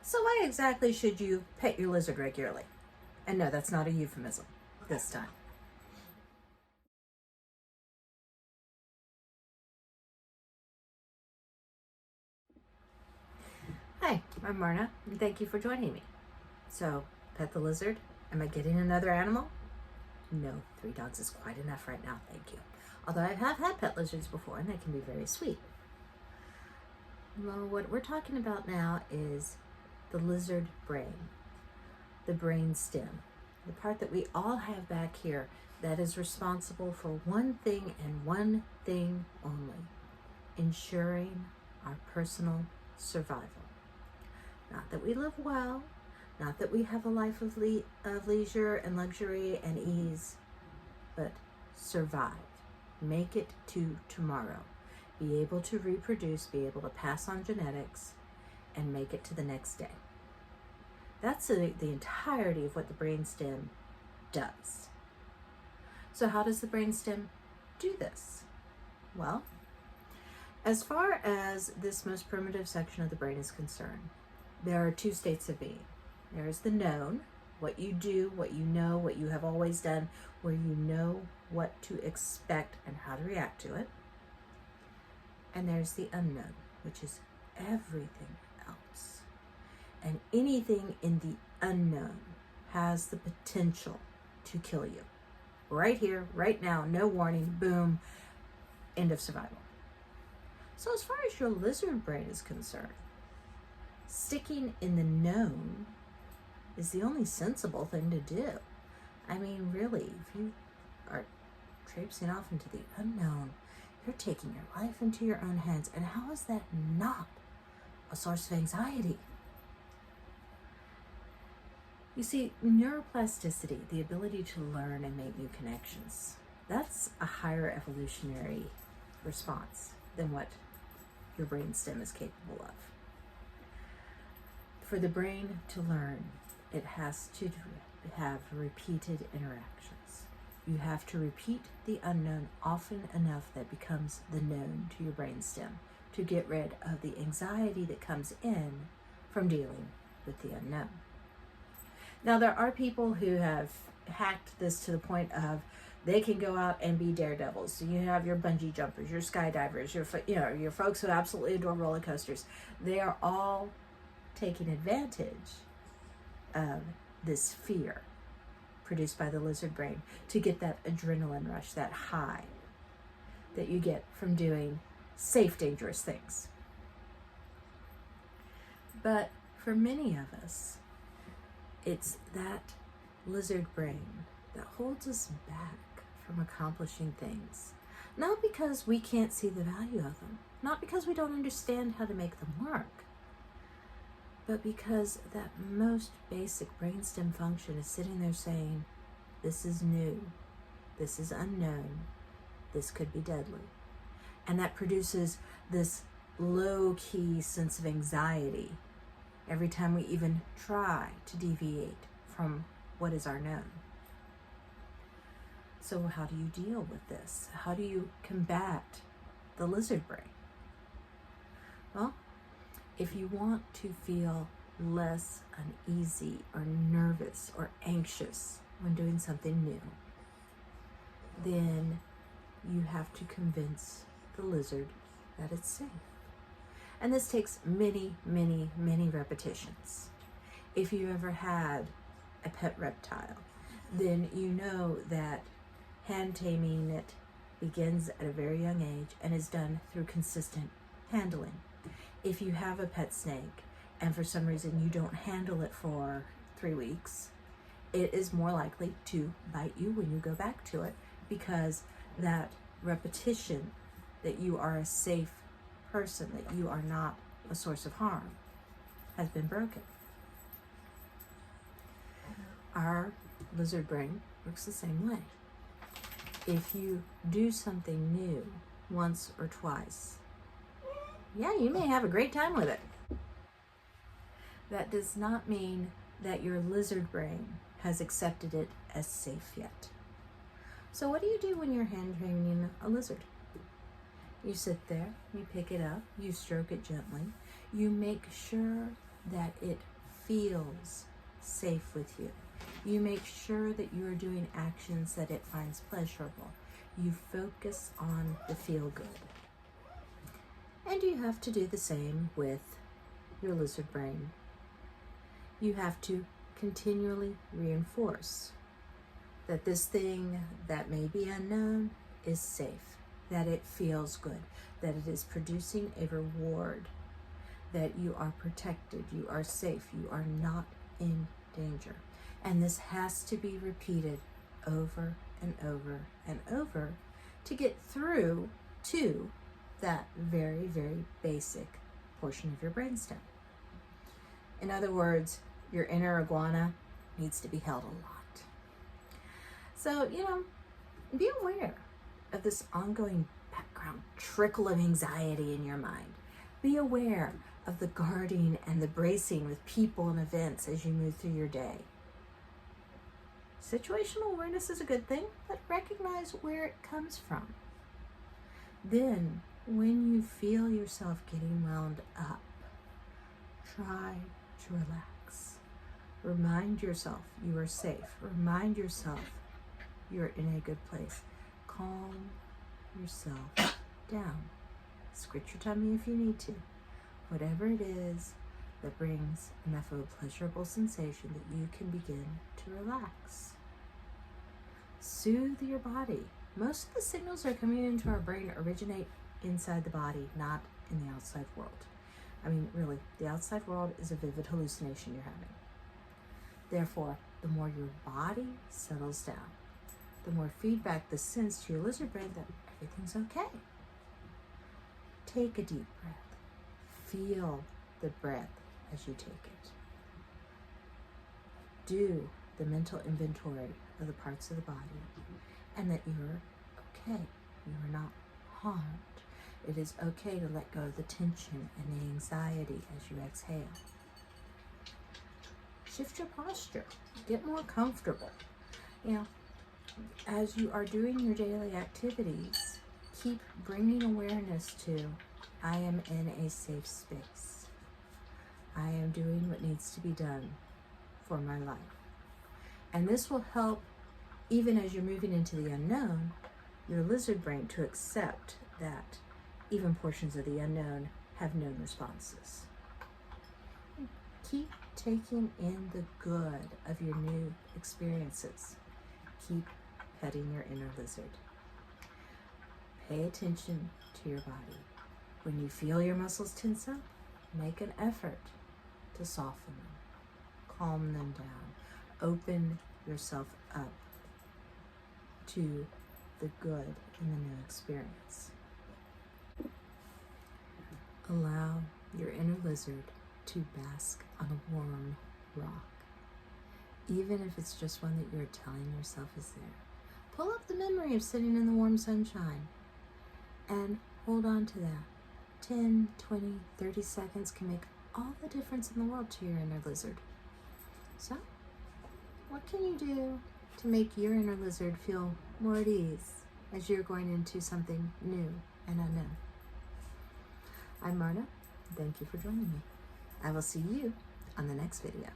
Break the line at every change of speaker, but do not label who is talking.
So why exactly should you pet your lizard regularly? And no, that's not a euphemism this time. Hi, I'm Marna, and thank you for joining me. So, pet the lizard? Am I getting another animal? No, 3 dogs is quite enough right now, thank you. Although I have had pet lizards before, and they can be very sweet. Well, what we're talking about now is the lizard brain, the brain stem, the part that we all have back here that is responsible for one thing and one thing only: ensuring our personal survival. Not that we live well, not that we have a life of leisure and luxury and ease, but survive. Make it to tomorrow. Be able to reproduce, be able to pass on genetics, and make it to the next day. That's the entirety of what the brainstem does. So how does the brainstem do this? Well, as far as this most primitive section of the brain is concerned, there are 2 states of being. There is the known, what you do, what you know, what you have always done, where you know what to expect and how to react to it. And there's the unknown, which is everything else. And anything in the unknown has the potential to kill you. Right here, right now, no warning, boom, end of survival. So as far as your lizard brain is concerned, sticking in the known is the only sensible thing to do. I mean, really, if you are traipsing off into the unknown, you're taking your life into your own hands. And how is that not a source of anxiety? You see, neuroplasticity, the ability to learn and make new connections, that's a higher evolutionary response than what your brainstem is capable of. For the brain to learn, it has to have repeated interactions. You have to repeat the unknown often enough that it becomes the known to your brainstem to get rid of the anxiety that comes in from dealing with the unknown. Now, there are people who have hacked this to the point of they can go out and be daredevils. So you have your bungee jumpers, your skydivers, your folks who absolutely adore roller coasters. They are all taking advantage of this fear produced by the lizard brain to get that adrenaline rush, that high that you get from doing safe, dangerous things. But for many of us, it's that lizard brain that holds us back from accomplishing things. Not because we can't see the value of them, not because we don't understand how to make them work, but because that most basic brainstem function is sitting there saying, this is new, this is unknown, this could be deadly. And that produces this low-key sense of anxiety every time we even try to deviate from what is our known. So how do you deal with this? How do you combat the lizard brain? Well, if you want to feel less uneasy or nervous or anxious when doing something new, then you have to convince the lizard that it's safe. And this takes many, many, many repetitions. If you ever had a pet reptile, then you know that hand taming it begins at a very young age and is done through consistent handling. If you have a pet snake and for some reason you don't handle it for 3 weeks, it is more likely to bite you when you go back to it, because that repetition that you are a safe person, that you are not a source of harm, has been broken. Our lizard brain works the same way. If you do something new once or twice, yeah, you may have a great time with it. That does not mean that your lizard brain has accepted it as safe yet. So what do you do when you're hand training a lizard? You sit there, you pick it up, you stroke it gently, you make sure that it feels safe with you. You make sure that you are doing actions that it finds pleasurable. You focus on the feel good. And you have to do the same with your lizard brain. You have to continually reinforce that this thing that may be unknown is safe, that it feels good, that it is producing a reward, that you are protected, you are safe, you are not in danger. And this has to be repeated over and over and over to get through to that very, very basic portion of your brainstem. In other words, your inner iguana needs to be held a lot. So, be aware of this ongoing background trickle of anxiety in your mind. Be aware of the guarding and the bracing with people and events as you move through your day. Situational awareness is a good thing, but recognize where it comes from. Then, when you feel yourself getting wound up, try to relax. Remind yourself you are safe. Remind yourself you're in a good place. Calm yourself down. Scratch your tummy if you need to. Whatever it is that brings enough of a pleasurable sensation that you can begin to relax. Soothe your body. Most of the signals that are coming into our brain originate inside the body, not in the outside world. I mean, really, the outside world is a vivid hallucination you're having. Therefore, the more your body settles down, the more feedback this sends to your lizard brain that everything's okay. Take a deep breath. Feel the breath as you take it. Do the mental inventory of the parts of the body and that you're okay. You are not harmed. It is okay to let go of the tension and the anxiety as you exhale. Shift your posture. Get more comfortable. As you are doing your daily activities, keep bringing awareness to, I am in a safe space. I am doing what needs to be done for my life. And this will help, even as you're moving into the unknown, your lizard brain to accept that even portions of the unknown have known responses. Keep taking in the good of your new experiences. Keep petting your inner lizard. Pay attention to your body. When you feel your muscles tense up, make an effort to soften them, calm them down, open yourself up to the good in the new experience. Allow your inner lizard to bask on a warm rock, even if it's just one that you're telling yourself is there. Pull up the memory of sitting in the warm sunshine and hold on to that. 10, 20, 30 seconds can make all the difference in the world to your inner lizard. So, what can you do to make your inner lizard feel more at ease as you're going into something new and unknown? I'm Marna. Thank you for joining me. I will see you on the next video.